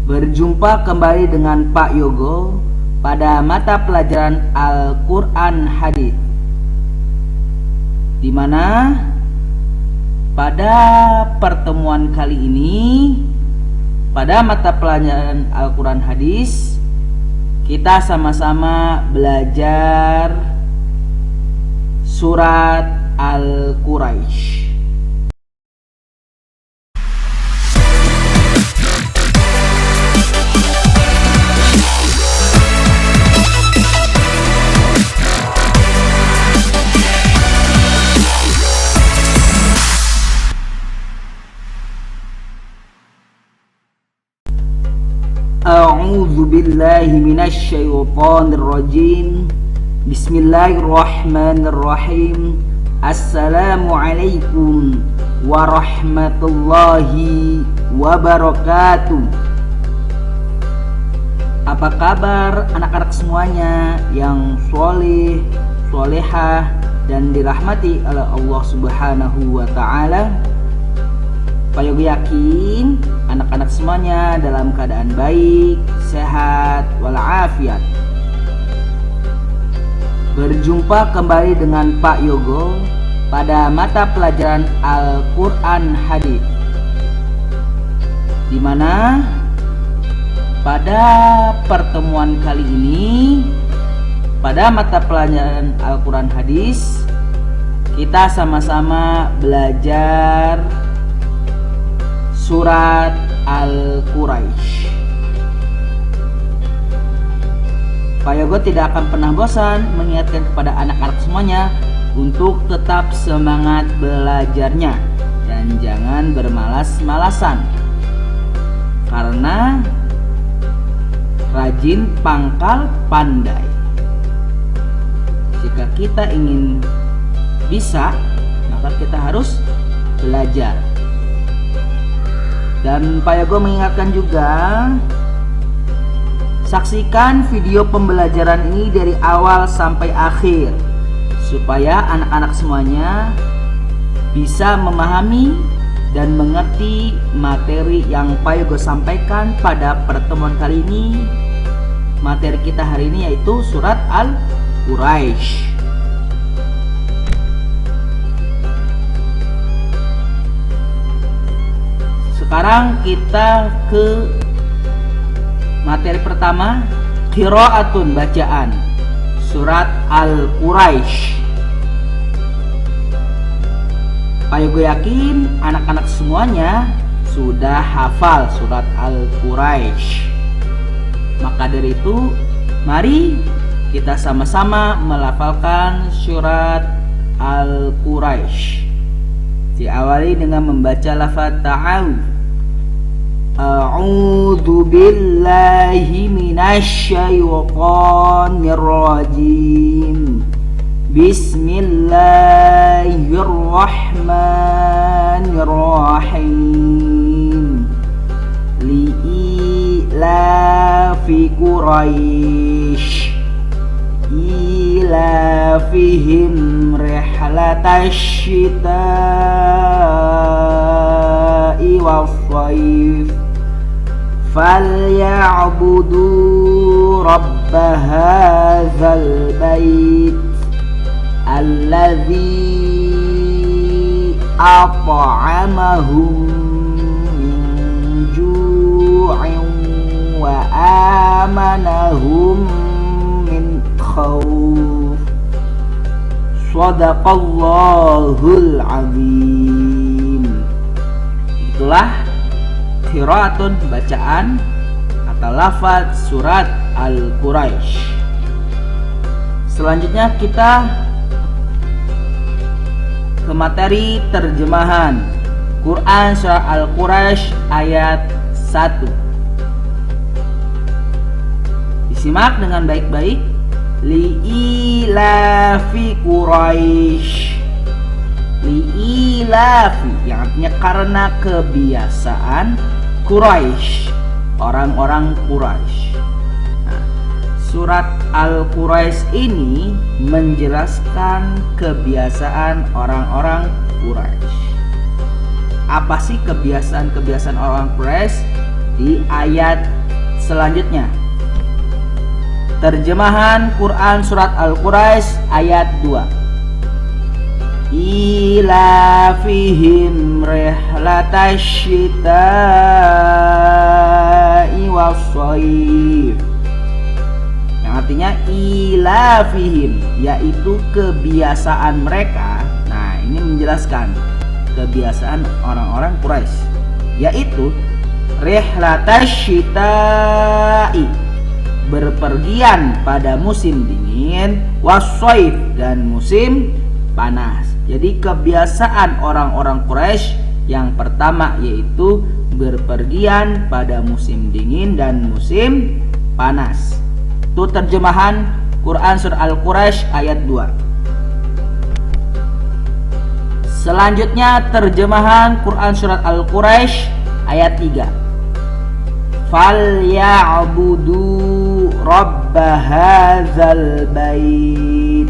Berjumpa kembali dengan Pak Yogo pada mata pelajaran Al-Quran Hadis, di mana pada pertemuan kali ini pada mata pelajaran Al-Quran Hadis kita sama-sama belajar surat Al-Quraisy. A'udzu billahi minasy syaithanir rajim. Bismillahirrahmanirrahim. Assalamualaikum warahmatullahi wabarakatuh. Apa kabar anak-anak semuanya yang soleh, solehah dan dirahmati oleh Allah Subhanahu wa ta'ala? Pak Yogi yakin anak-anak semuanya dalam keadaan baik, sehat, walafiat. Berjumpa kembali dengan Pak Yogo pada mata pelajaran Al-Quran Hadis, di mana pada pertemuan kali ini pada mata pelajaran Al-Quran Hadis kita sama-sama belajar surat Al-Quraisy. Pak Yogo tidak akan pernah bosan mengingatkan kepada anak-anak semuanya untuk tetap semangat belajarnya dan jangan bermalas-malasan, karena rajin pangkal pandai. Jika kita ingin bisa, maka kita harus belajar. Dan Pak Yogo mengingatkan juga, saksikan video pembelajaran ini dari awal sampai akhir supaya anak-anak semuanya bisa memahami dan mengerti materi yang Pak Yogo sampaikan pada pertemuan kali ini. Materi kita hari ini yaitu surat Al-Quraisy. Sekarang kita ke materi pertama, qiraatun, bacaan surat Al-Quraisy. Pak Yogo yakin anak-anak semuanya sudah hafal surat Al-Quraisy. Maka dari itu, mari kita sama-sama melafalkan surat Al-Quraisy. Diawali dengan membaca lafaz ta'awudz. A'udzu billahi minasy syaithanir rajim. Bismillahirrahmanirrahim. Li'ilafi Quraisy ilafihim rihlatash syita'i was-shayf falyabudu rabba hadzal bait alladzi at'amahum min ju'in wa amanahum min khawf. Shadaqallahul azim. Itulah qiraatun, bacaan atau lafaz surat Al-Quraisy. Selanjutnya kita ke materi terjemahan Quran surat Al-Quraisy ayat 1. Disimak dengan baik-baik. Li'ilafi Quraisy. Li'ilafi yang artinya karena kebiasaan Quraisy, orang-orang Quraisy. Nah, surat Al-Quraisy ini menjelaskan kebiasaan orang-orang Quraisy. Apa sih kebiasaan-kebiasaan orang Quraisy? di ayat selanjutnya. Terjemahan Quran Surat Al-Quraisy ayat 2. Ilafihim rihlatash syita'i was-shaif, yang artinya ilafihim, yaitu kebiasaan mereka. Nah, ini menjelaskan kebiasaan orang-orang Quraisy, yaitu rihlatash syita'i, berpergian pada musim dingin, was-shaif, dan musim panas. Jadi kebiasaan orang-orang Quraisy yang pertama yaitu berpergian pada musim dingin dan musim panas. Itu terjemahan Quran Surah Al-Quraisy ayat 2. Selanjutnya terjemahan Quran Surat Al-Quraisy ayat 3. Falya'budu rabb hadzal bait,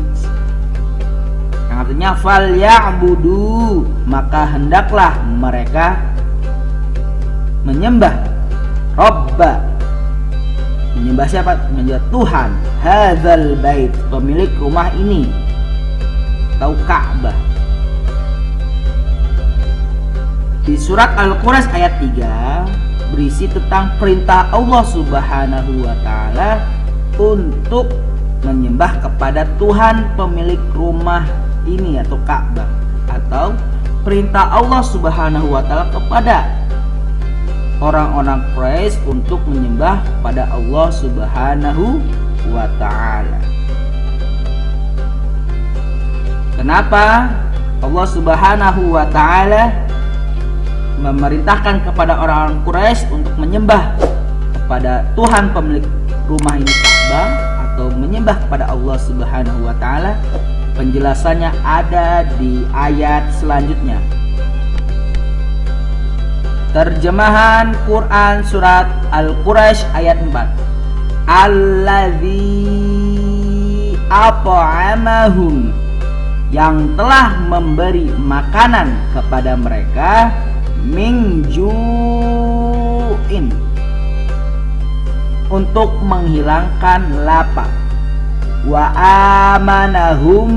yang artinya falya'budu, maka hendaklah mereka menyembah Rabba, menyembah siapa? Menyembah Tuhan, hadzal bait, pemilik rumah ini atau Ka'bah. Di surat Al-Quraisy ayat 3 berisi tentang perintah Allah Subhanahu wa taala untuk menyembah kepada Tuhan pemilik rumah ini atau Ka'bah, atau perintah Allah Subhanahu wa taala kepada orang-orang Quraisy untuk menyembah pada Allah Subhanahu wa taala. Kenapa Allah Subhanahu wa taala memerintahkan kepada orang-orang Quraisy untuk menyembah kepada Tuhan pemilik rumah ini Ka'bah atau menyembah kepada Allah Subhanahu wa taala? Penjelasannya ada di ayat selanjutnya. Terjemahan Quran Surat Al-Quraisy ayat 4. Alladzi at'amahum, yang telah memberi makanan kepada mereka, min ju'in, untuk menghilangkan lapar, wa amanahum,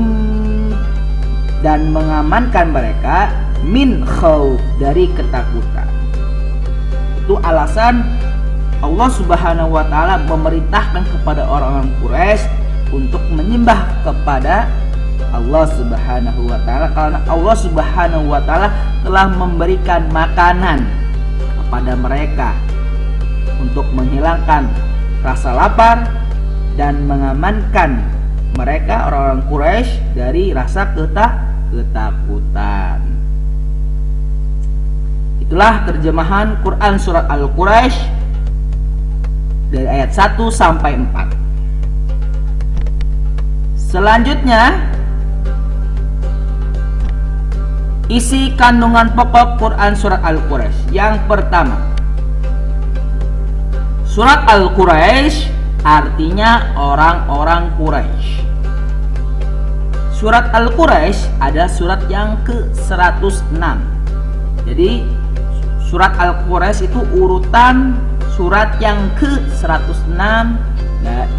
dan mengamankan mereka, min khauf, dari ketakutan. Itu alasan Allah Subhanahu wa taala memerintahkan kepada orang-orang Quraisy untuk menyembah kepada Allah Subhanahu wa taala, karena Allah Subhanahu wa taala telah memberikan makanan kepada mereka untuk menghilangkan rasa lapar dan mengamankan mereka orang-orang Quraisy dari rasa ketakutan. Itulah terjemahan Quran Surat Al-Quraisy dari ayat 1 sampai 4. Selanjutnya, isi kandungan pokok Quran Surat Al-Quraisy. Yang pertama, Surat Al-Quraisy artinya orang-orang Quraisy. Surat Al-Quraisy adalah surat yang ke-106. Jadi Surat Al-Quraisy itu urutan surat yang ke-106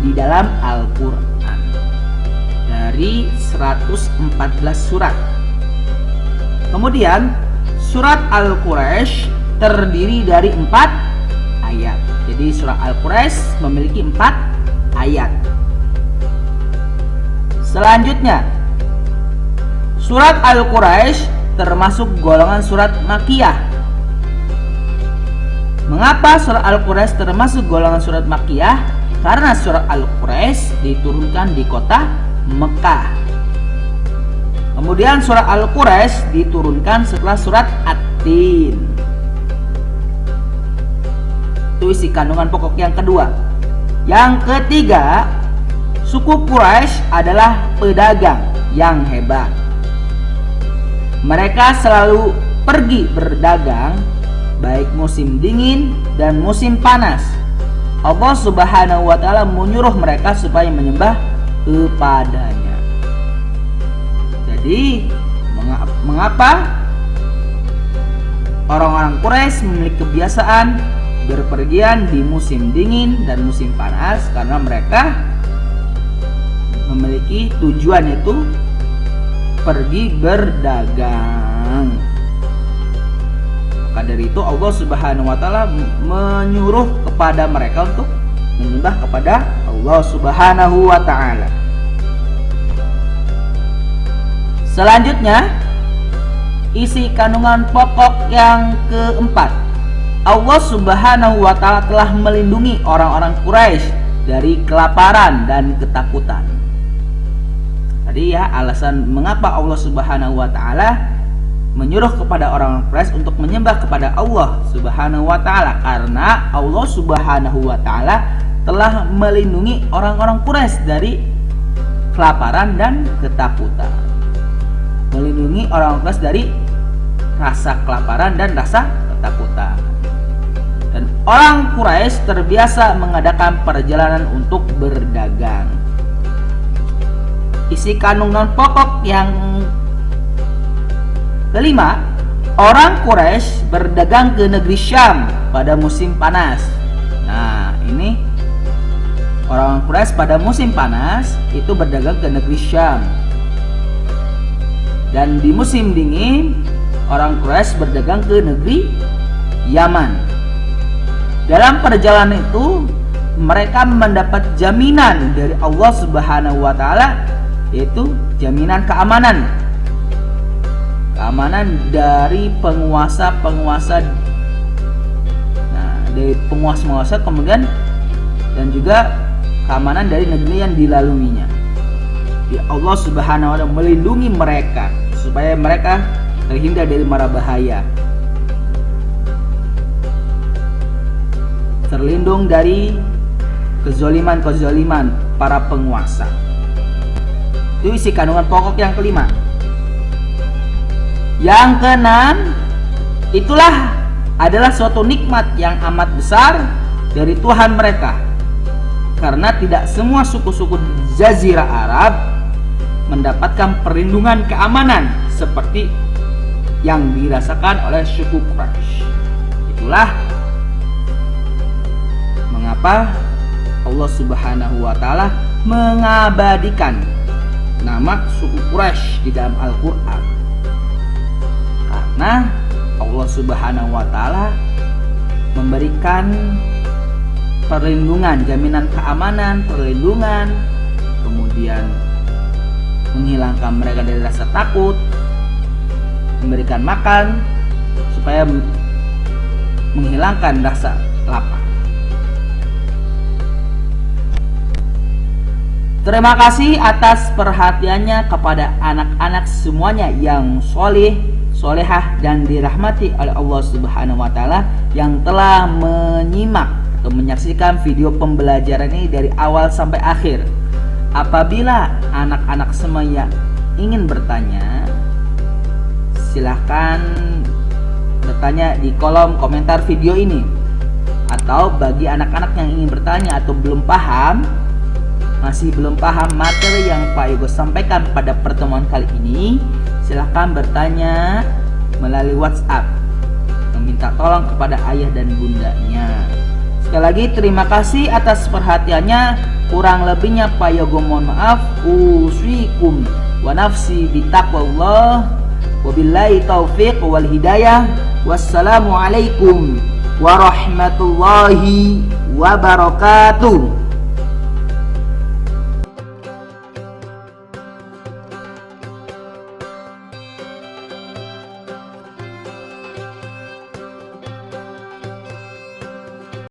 di dalam Al-Quran dari 114 surat. Kemudian Surat Al-Quraisy terdiri dari 4 ayat. Jadi Surat Al-Quraisy memiliki 4 ayat. Selanjutnya, Surat Al-Quraisy termasuk golongan surat Makkiyah. Mengapa Surat Al-Quraisy termasuk golongan surat Makkiyah? Karena Surat Al-Quraisy diturunkan di kota Mekah. Kemudian Surat Al-Quraisy diturunkan setelah Surat At-Tin. Itu isi kandungan pokok yang kedua. Yang ketiga, suku Quraisy adalah pedagang yang hebat. Mereka selalu pergi berdagang baik musim dingin dan musim panas. Allah Subhanahu wa taala menyuruh mereka supaya menyembah kepadanya. Jadi mengapa orang-orang Quraisy memiliki kebiasaan berpergian di musim dingin dan musim panas karena mereka memiliki tujuan, yaitu pergi berdagang. Maka dari itu Allah Subhanahu wa taala menyuruh kepada mereka untuk menyembah kepada Allah Subhanahu wa taala. Selanjutnya, isi kandungan pokok yang keempat. Allah Subhanahu wa taala telah melindungi orang-orang Quraisy dari kelaparan dan ketakutan. Tadi ya alasan mengapa Allah Subhanahu wa taala menyuruh kepada orang Quraisy untuk menyembah kepada Allah Subhanahu wa taala, karena Allah Subhanahu wa taala telah melindungi orang-orang Quraisy dari kelaparan dan ketakutan. Melindungi orang Quraisy dari rasa kelaparan dan rasa ketakutan. Dan orang Quraisy terbiasa mengadakan perjalanan untuk berdagang. Isi kandungan pokok yang kelima, orang Quraisy berdagang ke negeri Syam pada musim panas. Nah, ini orang Quraisy pada musim panas itu berdagang ke negeri Syam. Dan di musim dingin orang Quraisy berdagang ke negeri Yaman. Dalam perjalanan itu mereka mendapat jaminan dari Allah Subhanahu wa taala, yaitu jaminan keamanan. Keamanan dari penguasa-penguasa, dari penguasa-penguasa, kemudian dan juga keamanan dari negeri yang dilaluinya. Ya, Allah Subhanahu wa taala melindungi mereka supaya mereka terhindar dari mara bahaya, terlindung dari kezaliman para penguasa. Itu isi kandungan pokok yang kelima. Yang keenam, itulah adalah suatu nikmat yang amat besar dari Tuhan mereka, karena tidak semua suku-suku Jazirah Arab mendapatkan perlindungan keamanan seperti yang dirasakan oleh suku Quraisy. Itulah mengapa Allah Subhanahu wa taala mengabadikan nama suku Quraisy di dalam Al-Qur'an. Karena Allah Subhanahu wa taala memberikan perlindungan, jaminan keamanan, perlindungan, kemudian menghilangkan mereka dari rasa takut, memberikan makan supaya menghilangkan rasa lapar. Terima kasih atas perhatiannya kepada anak-anak semuanya yang soleh, solehah dan dirahmati oleh Allah Subhanahu wa taala yang telah menyimak atau menyaksikan video pembelajaran ini dari awal sampai akhir. Apabila anak-anak semuanya ingin bertanya, silahkan bertanya di kolom komentar video ini. Atau bagi anak-anak yang ingin bertanya atau belum paham, masih belum paham materi yang Pak Yogo sampaikan pada pertemuan kali ini, silahkan bertanya melalui WhatsApp, meminta tolong kepada ayah dan bundanya. Sekali lagi terima kasih atas perhatiannya. Kurang lebihnya Pak Yogo mohon maaf. Uswikum wa nafsi bitaqwallah. Wabillahi taufiq wal hidayah. Wassalamualaikum warahmatullahi wabarakatuh.